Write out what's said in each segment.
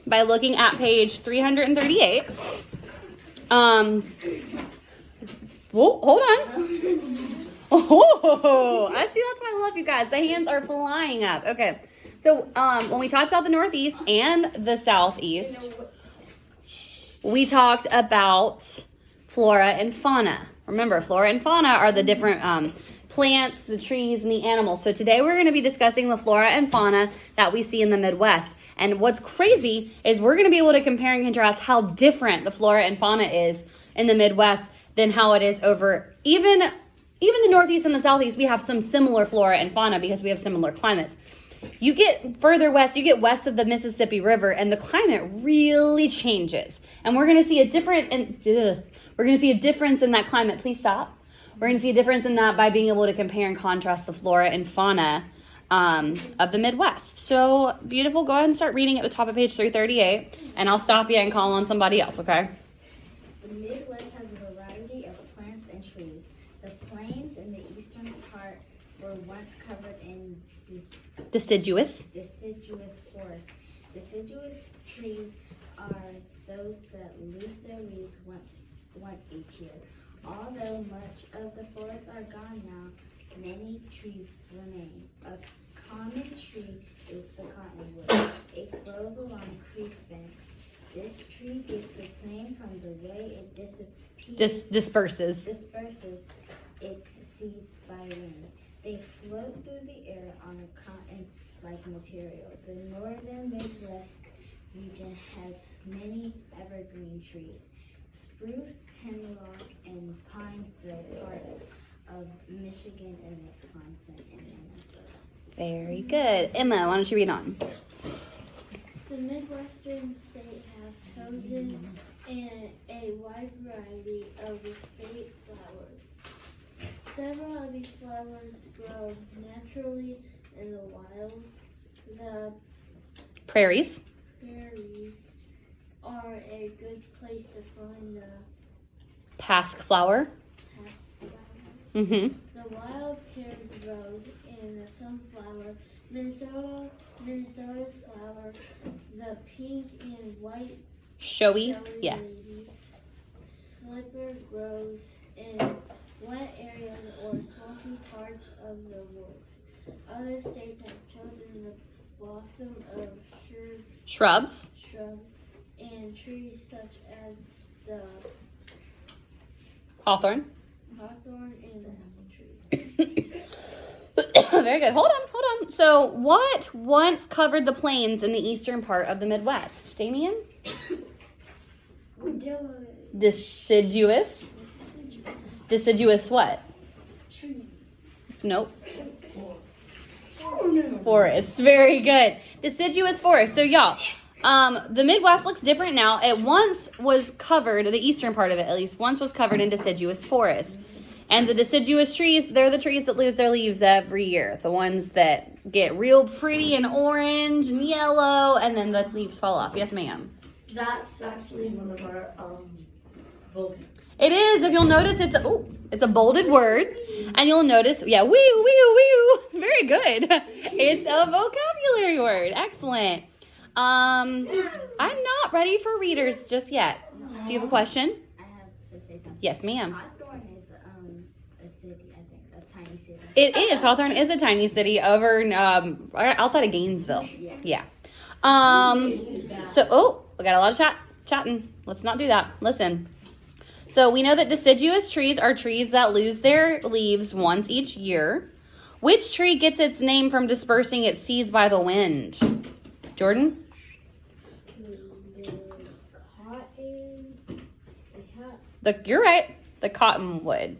by looking at page 338. Whoa, hold on. Oh, I see. That's why I love you guys. The hands are flying up. Okay. So when we talked about the Northeast and the Southeast, we talked about flora and fauna. Remember, flora and fauna are the different plants, the trees, and the animals. So today we're going to be discussing the flora and fauna that we see in the Midwest. And what's crazy is we're going to be able to compare and contrast how different the flora and fauna is in the Midwest than how it is over even the Northeast and the Southeast. We have some similar flora and fauna because we have similar climates. You get further west, you get west of the Mississippi River, and the climate really changes. And we're going to see a difference in that climate. Please stop. We're going to see a difference in that by being able to compare and contrast the flora and fauna of the Midwest. So, beautiful. Go ahead and start reading at the top of page 338, and I'll stop you and call on somebody else, okay? The Midwest has a variety of plants and trees. The plains in the eastern part were once covered in deciduous forests. Deciduous trees are those that lose their leaves once each year. Although much of the forests are gone now, many trees remain. A common tree is the cottonwood. It grows along creek banks. This tree gets its name from the way it disperses its seeds by wind. They float through the air on a cotton-like material. The northern Midwest region has many evergreen trees. Spruce, hemlock, and pine fill parts of Michigan and Wisconsin and Minnesota. Very good. Emma, why don't you read on? The Midwestern states have chosen a wide variety of the state flowers. Several of these flowers grow naturally in the wild. The Prairies are a good place to find the pasque flower. Mm-hmm. The wild pear grows in the sunflower, Minnesota's flower, the pink and white Showy. Yeah. lady. Slipper grows in wet areas or swampy parts of the woods. Other states have chosen the blossom of Shrubs. and trees such as the Hawthorn. and lemon tree. Very good. Hold on. So what once covered the plains in the eastern part of the Midwest? Damien? Deciduous. Deciduous what? Tree. Nope. Forest. Very good. Deciduous forest. So y'all, the Midwest looks different now. It once was covered, the eastern part of it at least, once was covered in deciduous forest. And the deciduous trees, they're the trees that lose their leaves every year. The ones that get real pretty and orange and yellow, and then the leaves fall off. Yes, ma'am. That's actually one of our vocab. It is. If you'll notice, it's a bolded word, and you'll notice, yeah, wee. Very good. It's a vocabulary word. Excellent. I'm not ready for readers just yet. Do you have a question? I have to say something. Yes, ma'am. Hawthorne is a city, I think, a tiny city. It is. Hawthorne is a tiny city over right outside of Gainesville. Yeah. So, we got a lot of chatting. Let's not do that. Listen. So we know that deciduous trees are trees that lose their leaves once each year. Which tree gets its name from dispersing its seeds by the wind? Jordan? You're right. The cottonwood.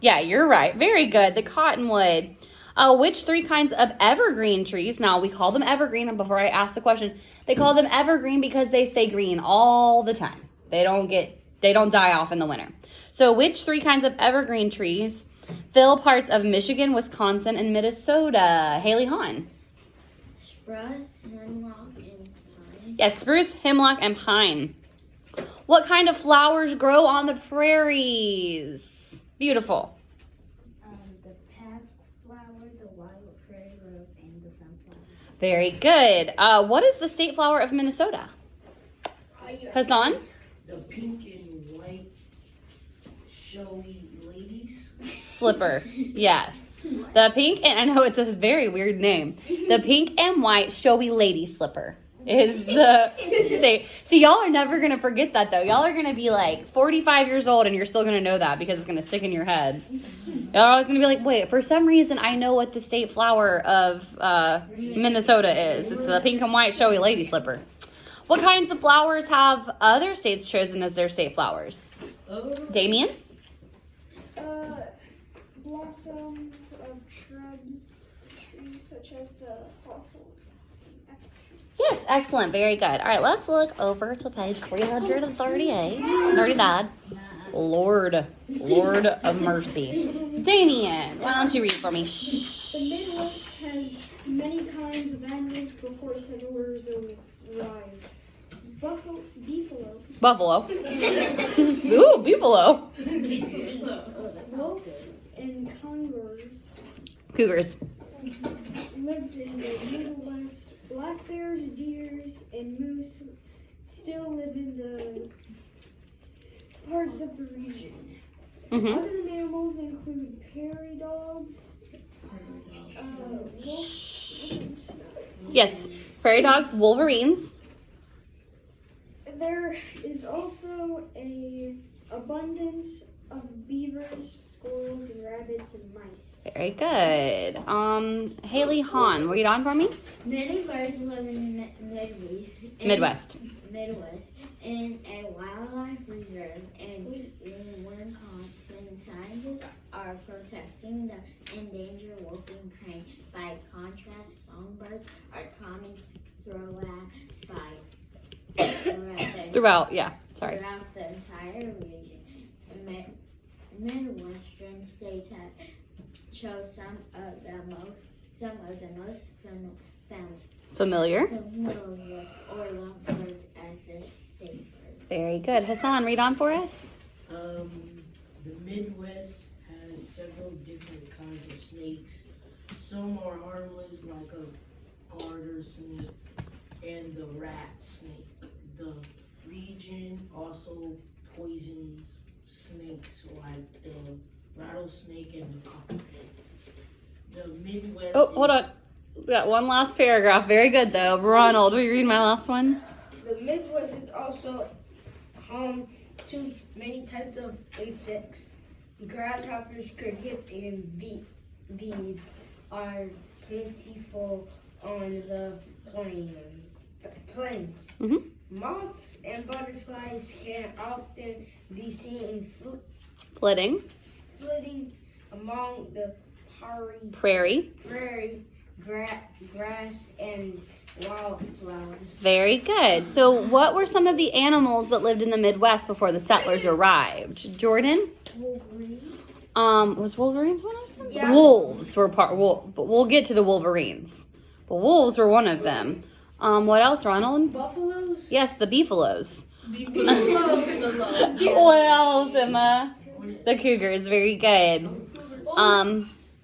Yeah, you're right. Very good. The cottonwood. Which three kinds of evergreen trees? Now, we call them evergreen. Before I ask the question, they call them evergreen because they stay green all the time. They don't die off in the winter. So, which three kinds of evergreen trees fill parts of Michigan, Wisconsin, and Minnesota? Haley Hahn. Spruce, hemlock, and pine. Yes, spruce, hemlock, and pine. What kind of flowers grow on the prairies? Beautiful. The pasque flower, the wild prairie rose, and the sunflower. Very good. What is the state flower of Minnesota? Hassan? The pink and white showy ladies. Slipper. Yeah. The pink, and I know it's a very weird name. The pink and white showy lady slipper is the state. See, y'all are never going to forget that, though. Y'all are going to be like 45 years old, and you're still going to know that because it's going to stick in your head. Y'all are always going to be like, wait, for some reason, I know what the state flower of Minnesota is. It's the pink and white showy lady slipper. What kinds of flowers have other states chosen as their state flowers? Damien? Blossoms of shrubs, trees such as the hawthorn. Yes, excellent. Very good. All right, let's look over to page 338. 39. Lord of mercy. Damien, why don't you read for me? Shh. The Midwest has many kinds of animals before settlers arrived. Beefalo, Ooh, beefalo. wolf, and Cougars. lived in the Midwest. Black bears, deers, and moose still live in the parts of the region. Mm-hmm. Other mammals include prairie dogs, Yes, prairie dogs, wolverines. There is also an abundance of beavers, squirrels, and rabbits and mice. Very good. Haley Hahn, read on for me. Many birds live in Midwest. Midwest in a wildlife reserve, and in Wisconsin, scientists are protecting the endangered whooping crane. By contrast, songbirds are common throughout the entire region. Midwestern states have chose some of the most Familiar. or lovebirds as their state bird. Very good. Hassan, read on for us. The Midwest has several different kinds of snakes. Some are harmless, like a garter snake and the rat snake. The region also poisons snakes like the rattlesnake and the copperhead. The Midwest. Oh, hold on. We got one last paragraph. Very good, though. Ronald, will you read my last one? The Midwest is also home to many types of insects. Grasshoppers, crickets, and bees are plentiful on the plains. Mm-hmm. Moths and butterflies can often be seen Flitting. flitting among the Prairie. grass and wildflowers. Very good. So what were some of the animals that lived in the Midwest before the settlers arrived? Jordan? Was Wolverines one of them? Yeah. Wolves were but we'll get to the Wolverines. But wolves were one of them. What else, Ronald? Buffaloes? Yes, the beefalos. What else, Emma? The cougars. Very good.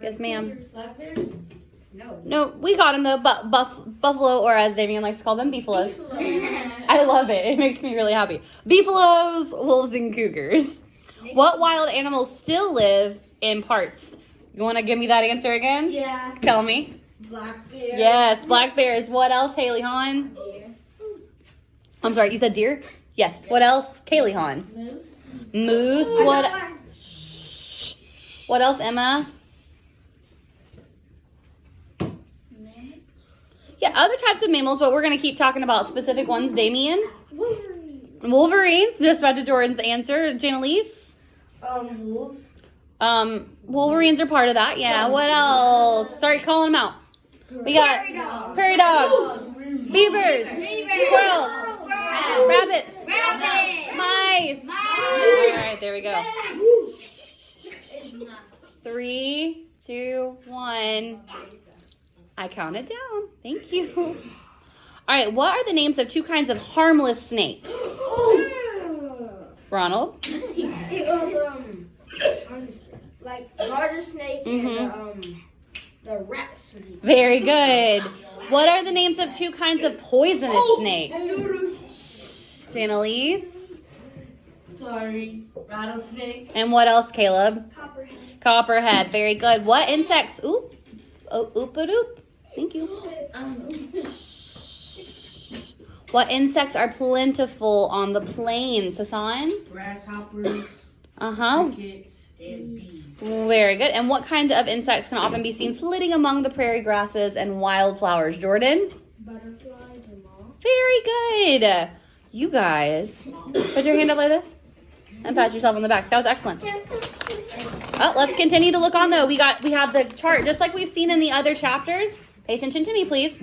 Yes, ma'am. Black bears? No, we got them though. But buffalo, or as Damien likes to call them, beefalos. I love it. It makes me really happy. Beefalos, wolves, and cougars. What wild animals still live in parts? You want to give me that answer again? Yeah. Tell me. Black bears. Yes, black bears. What else, Haley Hahn? Deer. I'm sorry, you said deer? Yes. What else, Kaylee Hahn? Moose. What? Shh. What else, Emma? Yeah, other types of mammals, but we're going to keep talking about specific ones. Damien? Wolverines. Just about to Jordan's answer. Janelise? Wolves. Wolverines are part of that. Yeah. What else? Start calling them out. We got prairie dogs, beavers, squirrels, rabbits, mice. All right, there we go. 3, 2, 1. I counted down. Thank you. All right, what are the names of two kinds of harmless snakes? Ronald? It was like garter snake and the rat snake. Very good. What are the names of 2 kinds of poisonous snakes? Janelise. Sorry. Rattlesnake. And what else, Caleb? Copperhead. Very good. What insects? Oop. Oh, oop-a-doop. Thank you. What insects are plentiful on the plains, Hassan? Grasshoppers, Uh-huh. crickets, and bees. Very good. And what kind of insects can often be seen flitting among the prairie grasses and wildflowers? Jordan? Butterflies and moths. Very good. You guys, put your hand up like this and pat yourself on the back. That was excellent. Oh, let's continue to look on though. We have the chart just like we've seen in the other chapters. Pay attention to me, please.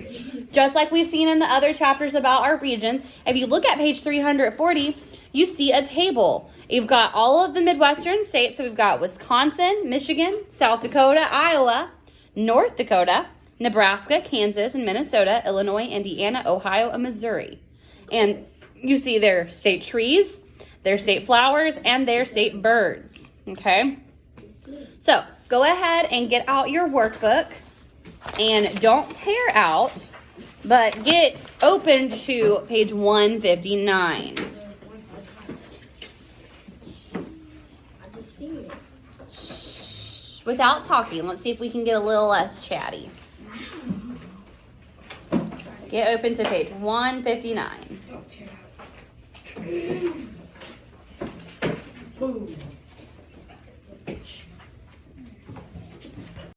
Just like we've seen in the other chapters about our regions. If you look at page 340, you see a table. You've got all of the Midwestern states. So we've got Wisconsin, Michigan, South Dakota, Iowa, North Dakota, Nebraska, Kansas, and Minnesota, Illinois, Indiana, Ohio, and Missouri. And you see their state trees, their state flowers, and their state birds. Okay? So go ahead and get out your workbook. And don't tear out, but get open to page 159. Shh, without talking, let's see if we can get a little less chatty. Get open to page 159. Don't tear out. Boom.